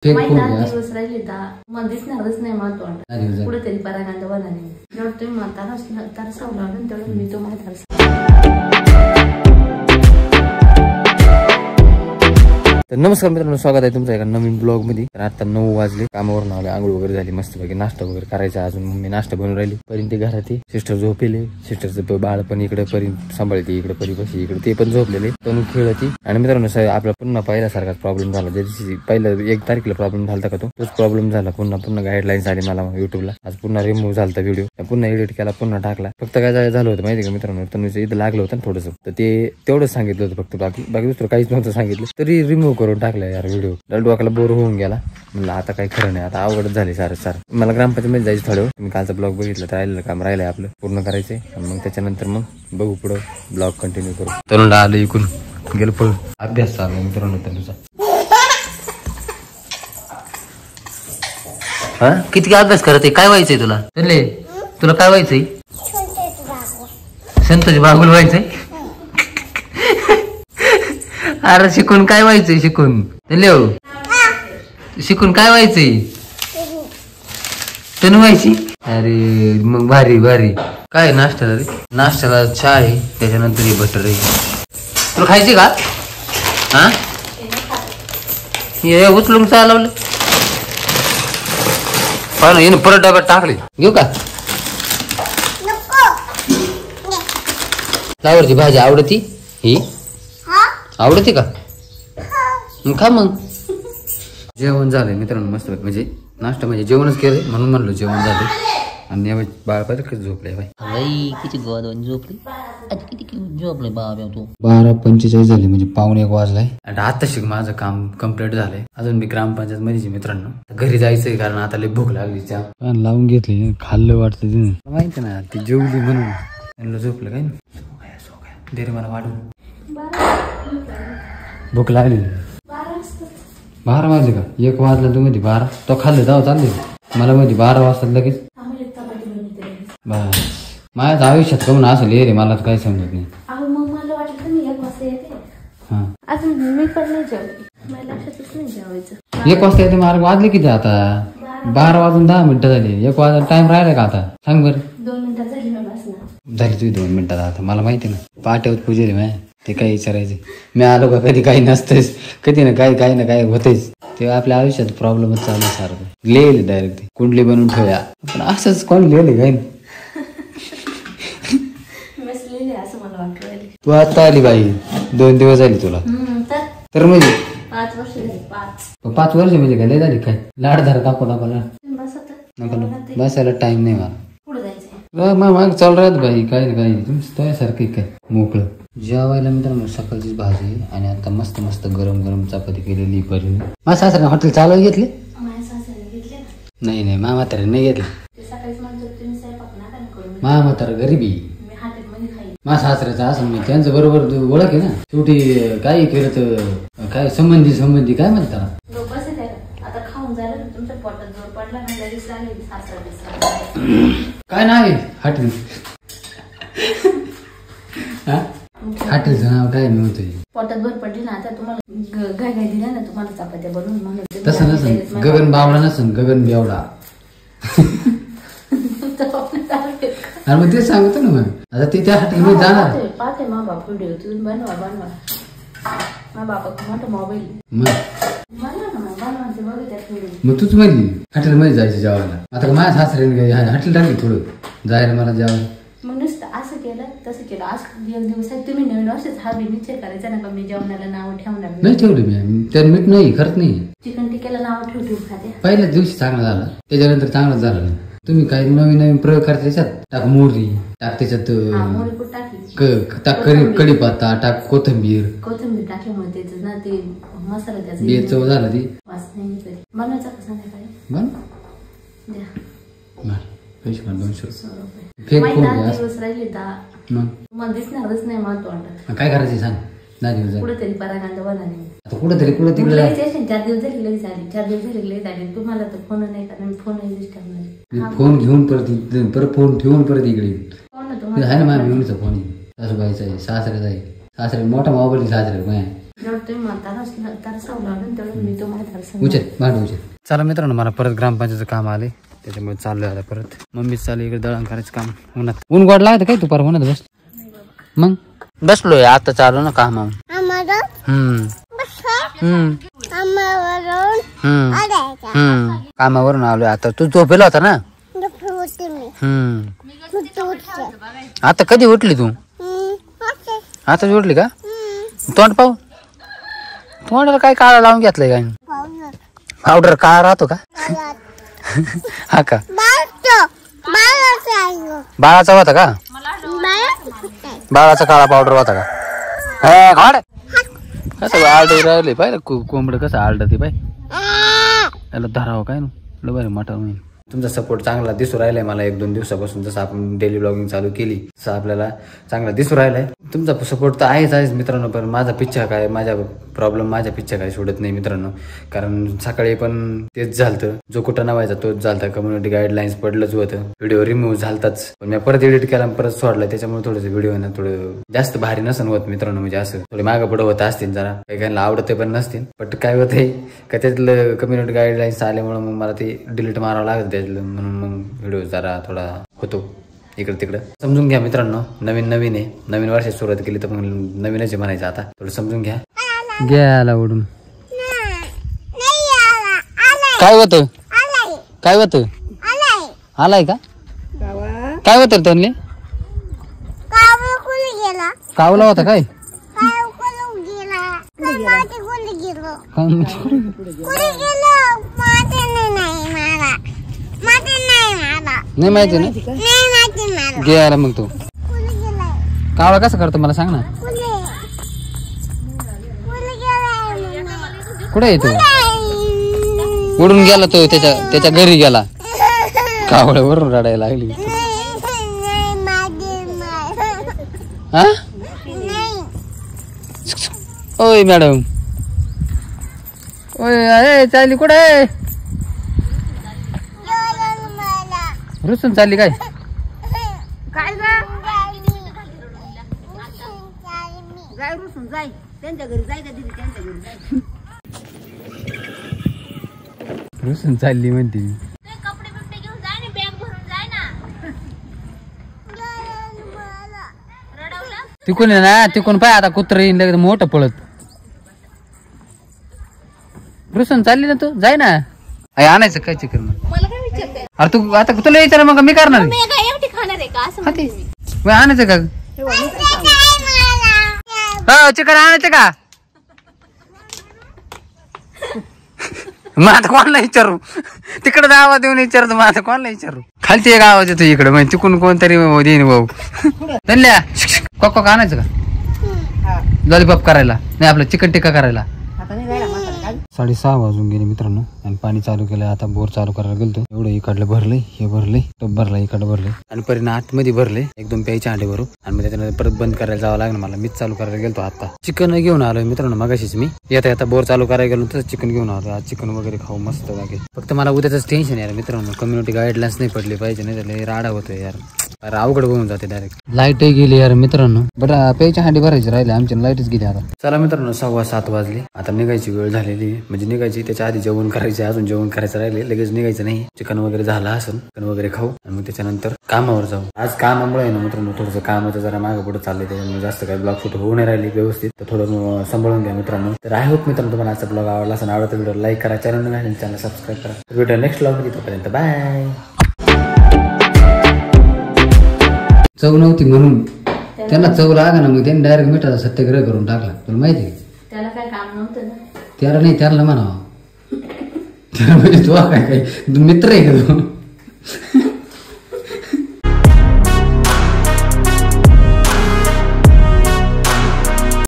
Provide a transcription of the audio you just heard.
Fake phone दिवस राहिले मग दिसणारच नाही मला तोंड कुठेतरी परागंद बनणार जेवढं तुम्ही म्हातारा तर सावला तेवढं मी तो म्हातारा. तर नमस्कार मित्रांनो, स्वागत आहे तुमचं एका नवीन ब्लॉग मध्ये. तर आता 9 वाजले, कामावरून आले, आंघोळ वगैरे झाली, मस्तपैकी नाश्ता वगैरे करायचा. अजून मम्मी नाश्ता बनवून राहिली. परीन ते घरात, सिस्टर झोपेले, सिस्टरचं बाळ पण इकडे परीन सांभाळते, इकडे परी बशी इकडे ते पण झोपलेले, तनु खेळती. आणि मित्रांनो आपला पुन्हा पहिल्यासारखाच प्रॉब्लेम झाला. ज्या दिवशी पहिलं 1 तारखेला प्रॉब्लेम झाला का तोच प्रॉब्लेम झाला. पुन्हा गाईडलाईन्स आली मला युट्यूबला. आज पुन्हा रिमूव्ह झाला व्हिडिओ, पुन्हा एडिट केला, पुन्हा टाकला. फक्त काय झालं होतं माहिती का मित्रांनो, तनुचं इथं लागलं होतं थोडंसं, तर ते तेवढंच सांगितलं होतं फक्त, बाकी दुसरं काहीच नव्हतं सांगितलं. तरी रिमूव्ह करून टाकलं यार व्हिडिओ. डोक्याला बोर होऊन गेला. म्हणलं आता काही खरं नाही, आता अवघडच झाली सारं. मला ग्रामपंचायत जायचं थोडं. तुम्ही कालचा ब्लॉग बघितलं तर राहिलेलं काम राहिलंय आपलं पूर्ण करायचंय. मग त्याच्यानंतर मग बघू पुढं ब्लॉग कंटिन्यू करू. तरुण आलं इकून गेलं पळून. अभ्यास चालू मित्रांनो तनुचा. हा किती अभ्यास करत आहे? काय व्हायचंय तुला? तुला काय व्हायचंय? संतोष बागुल व्हायचंय. अरे शिकून काय व्हायचंय? शिकून काय व्हायचंय? तनु व्हायची. अरे मग भारी. काय नाश्त्याला रे? नाश्त्याला चहा आहे, त्याच्यानंतर हे बटर आहे. तुला खायची का? हा हे उचलून चहा लावलं. पाहिलं परत डब्यात टाकले. घेऊ का? फ्लावरची भाजी आवडती? ही आवडते का? खा मग. जेवण झालंय मित्रांनो मस्त, म्हणजे नाश्ता म्हणजे जेवणच केलंय म्हणून म्हणलो जेवण झालंय. आणि बाळ पाहिजे झोपले बाई. किती गोदवून झोपली, किती झोपले बाबा तू. 12:45 झाले, म्हणजे 12:45 वाजलाय. आणि आता शिक माझं काम कम्प्लीट झालंय. अजून मी ग्रामपंचायत मध्ये मित्रांनो घरी जायचंय, कारण आता लय भूक लागली. चहा लावून घेतली, खाल्लं वाटतं माहिती ना, ती जेवली म्हणून झोपलं. काय दे रे मला वाढून, भूक लागली. 12 वाजले का? 1 वाजला तू मध्ये 12. तो खाल्लं जाऊ चालले मला मध्ये 12 वाजता लगेच. बस माझ्या आयुष्यात कमून असं रे, मला काही समजत नाही. मला वाटलं मी 1 वाजता येते. मी पण नाही जेवली, मला लक्षातच नाही जेवायचं. 1 वाजता येते. मला वाजले किती आता? 12 वाजून 10 मिनिटं झाली. 1 वाजता टाइम राहिला का आता? सांग बरं. 2 मिनिटात झाली तुझी 2 मिनिटात. आता मला माहिती ना, पाट्यावर पूजेल माय ते काही विचारायचे. मी आलो का कधी काही नसतेच, कधी ना काही ना काही होतेच. तेव्हा आपल्या आयुष्यात प्रॉब्लेमच चालू सारखं. लिहिले डायरेक्ट कुंडली बनवून ठेवूया, पण असंच कोण लिहिले काय? तू आता आली बाई, 2 दिवस झाली तुला. तर म्हणजे 5 वर्ष झाली. 5 वर्ष म्हणजे काय लय झाली काय? लाड धरा दाखव बसायला टाइम नाही मला. मग चालू राहत बाई, काय ना काही तुमच्यासारखं काय मोकळं. जेवायला मित्रांनो सकाळचीच भाजी, आणि आता मस्त मस्त गरम चपाती केलेली. बरी माझ्या सासऱ्याने हॉटेल चालू घेतले? नाही मा म्हातारे नाही घेतले. मा म्हातारा गरीबी. मा सासऱ्याचं असं मी त्यांचं बरोबर ओळख आहे ना. शेवटी काही केलं तर काय संबंधी काय म्हणतात. काय नाव आहे हॉटेल? हॉटेलचं नाव काय मी म्हणतोय? पोटात भर पडली ना आता तुम्हाला. गाय दिल्या ना तुम्हाला चपात्या बनवून. तसं नसेल, गगन बावडा नसेल, गगन बेवडा. अरे मग तेच सांगतो ना. मग आता ते त्या हॉटेलमध्ये जाणार. पाहते मा बाप व्हिडिओ तुम्ही बनवा. मा बापा मोठा मोबाईल मग तूच म्हणली हॉटेल मध्ये जायचं जेवायला. आता माझ्या सासऱ्याने हॉटेल टाकली थोडं जायला मला जेवायला. मग नुसतं असं केलं तसं केलं. आज 1 दिवस तुम्ही नवीन वर्षच हा निश्चय करायचा ना का मी जेवणाला नाव ठेवणार नाही. ठेवली मी त्याला मीठ नाही खरंच नाही. चिकन टिक्याला नाव ठेवू खाते. पहिल्याच दिवशी चांगला झाला, त्याच्यानंतर चांगलाच झाला नाही. तुम्ही काही नवीन प्रयोग करता त्याच्यात. टाक मोहरी, टाक त्याच्यात कढीपत्ता, टाक कोथिंबीर टाकल्यामुळे त्याचं ना ते मसाला त्याचा चव झाला ती. बनवायचा का संध्याकाळी? बन पैसे 200 दिवस राहिले मग दिसणारच नाही मला तोंडात. काय करायचं सांग. 10 दिवस कुठेतरी परागंद बनवणार. आता कुठेतरी तिकडे 4 दिवस झाले लगेच आले. 4 दिवस झाले लगेच आले. तुम्हाला तर फोन नाही करणार. Phone disturb. फोन घेऊन परत फोन ठेवून परत इकडे आहे ना माझ्या मेवणीचा फोन. सासूबाईचा आहे, सासऱ्याचा आहे. सासरे मोठा मोबाईल सासरे जेवढं तुम्ही म्हातारा तरसावला तेवढं मी तो म्हातारा उचल भांड उचल. चला मित्रांनो, मला परत ग्रामपंचायतचं काम आले, त्याच्यामुळे चाललोय आता परत. मम्मीच चालू इकडे दळण करायचं काम. उन्हात ऊन गोड लागतं काय? तू पर उन्हात बस. मग बसलोय आता, चालू ना काम. कामावरून आलोय आता. तू झोपेला होता ना? आता कधी उठली तू? आताच उठली का? तोंड पाहू. तोंडाला काय काळा लावून घेतलंय काय? पावडर काळा राहतो का? हा का? बाळाचा होता का? बाळाचा काळा पावडर होता का? कसं आलड राहिले पाहिजे. कोंबड कसं आलड ते पाय. त्याला धरावं काय ना बरं मटर होईल. तुमचा सपोर्ट चांगला दिसू राहिलाय मला 1-2 दिवसापासून. जसं आपण डेली ब्लॉगिंग चालू केली तसं आपल्याला चांगला दिसू राहिलाय. तुमचा सपोर्ट तर आहेच मित्रांनो. पण माझा पिच्छा काय, माझा प्रॉब्लेम माझ्या पिच्छा काय सोडत नाही मित्रांनो. कारण सकाळी पण तेच झालतं. जो कुठं नवायचा तोच झालता. कम्युनिटी गाईडलाईन्स पडलंच होतं. व्हिडिओ रिमूव्ह झालताच. पण मी परत एडिट केला, परत सोडला. त्याच्यामुळे थोडंसं व्हिडिओ ना थोडं जास्त भारी नसन होत मित्रांनो. म्हणजे असं थोडे मागं पुढं होत असतील जरा. काही काहींना आवडते पण नसतील. बट काय होतंय का त्यातलं कम्युनिटी गाईडलाईन्स आल्यामुळे मग मला ते डिलीट मारावं लागतं त्यातलं. म्हणून मग व्हिडिओ जरा थोडा होतो इकडे तिकडं. समजून घ्या मित्रांनो. नवीन आहे. नवीन वर्षाची सुरुवात केली तर मग नवीनच म्हणायचं. आता थोडं समजून घ्या. घ्यायला ओढून काय होतं? काय होतं? आलाय का? काय होतं तोंडले? कावला होता काय? नाही माहिती ना. घ्यायला मग तू कावळा कसं करतो मला सांग ना. कुठे येतो? उडून गेला तो. त्याच्या घरी गेला. कावळ्यावरून रडायला लागली. हा ओय मॅडम. ओय चालली कुठे? रुसून चालली काय? रुसून चालली म्हणते. तिकून आहे ना, तिकून पाय आता कुत्र येईन लगेच मोठं पळत. रुसून चालली ना तू, जाय ना. आणायचं काय चिकन? अरे तू आता तुला विचार मग मी करणार. आणायचं का? हो चिकन आणायचं का? मग आता कोणाला विचारू? तिकडे आवाज देऊन विचारतो. मग आता कोणाला विचारू? खालती एक आवाज येतो इकडे. म्हणजे तिकून कोणतरी देईन भाऊ. धन्या कोक आणायचं का? लॉलीपॉप करायला नाही, आपलं चिकन टिक्का करायला. 6:30 वाजून गेले मित्रांनो. आणि पाणी चालू केलं. आता बोर चालू करायला गेलतो. एवढं इकडलं भरलंय, हे भरलंय, टप भरला, इकडं भरलंय आणि परिणाम आतमध्ये भरले 1-2 प्यायचे अंडे भरू. आणि मग त्याच्यानंतर परत बंद करायला जावं लागणार मला. मीच चालू करायला गेलतो. आता चिकन घेऊन आलोय मित्रांनो. मगाशीच मी येता बोर चालू करायला गेलो तर चिकन घेऊन आलो. आज चिकन वगैरे खाऊ मस्त बाकी. फक्त मला उद्याच टेन्शन यार मित्रांनो. कम्युनिटी गाईडलाईन्स नाही पडले पाहिजे, नाही तर राडा होतोय यार. अरे अवघड होऊन जाते डायरेक्ट. लाईट गेली यार मित्रांनो. बरं प्यायच्या हांडी भरायची राहिले आमच्या. लाईटच गेली आता. चला मित्रांनो 6:15 वाजले. आता निघायची वेळ झालेली. म्हणजे निघायची त्याच्या आधी जेवण करायचे. अजून जेवण करायचं राहिले. लगेच निघायचं नाही. चिकन वगैरे झालं असेल, चिकन वगैरे खाऊ आणि मग त्याच्यानंतर कामावर जाऊ. आज कामामुळे ना मित्रांनो थोडंसं कामाचं जरा मागं पुढे चाललंय. त्याच्यामुळे जास्त काही ब्लॉग शूट होऊ नाही राहिली व्यवस्थित. तर थोडं सांभाळून घ्या मित्रांनो. तर आय होप मित्रांनो तुम्हाला आजचा ब्लॉग आवडला असेल. आवडता व्हिडिओ लाईक करा, चॅनल सबस्क्राईब करा. व्हिडिओ नेक्स्ट ब्लॉग मध्ये. तोपर्यंत बाय. चव नव्हती म्हणून त्यांना चव लागा ना. मग त्यांनी डायरेक्ट मिठाचा सत्याग्रह करून टाकला. तुला माहिती आहे? त्याला काय काम नव्हतं ना. त्याला नाही, त्याला म्हणावं. त्याला म्हणजे तू काय मित्र आहे का तू?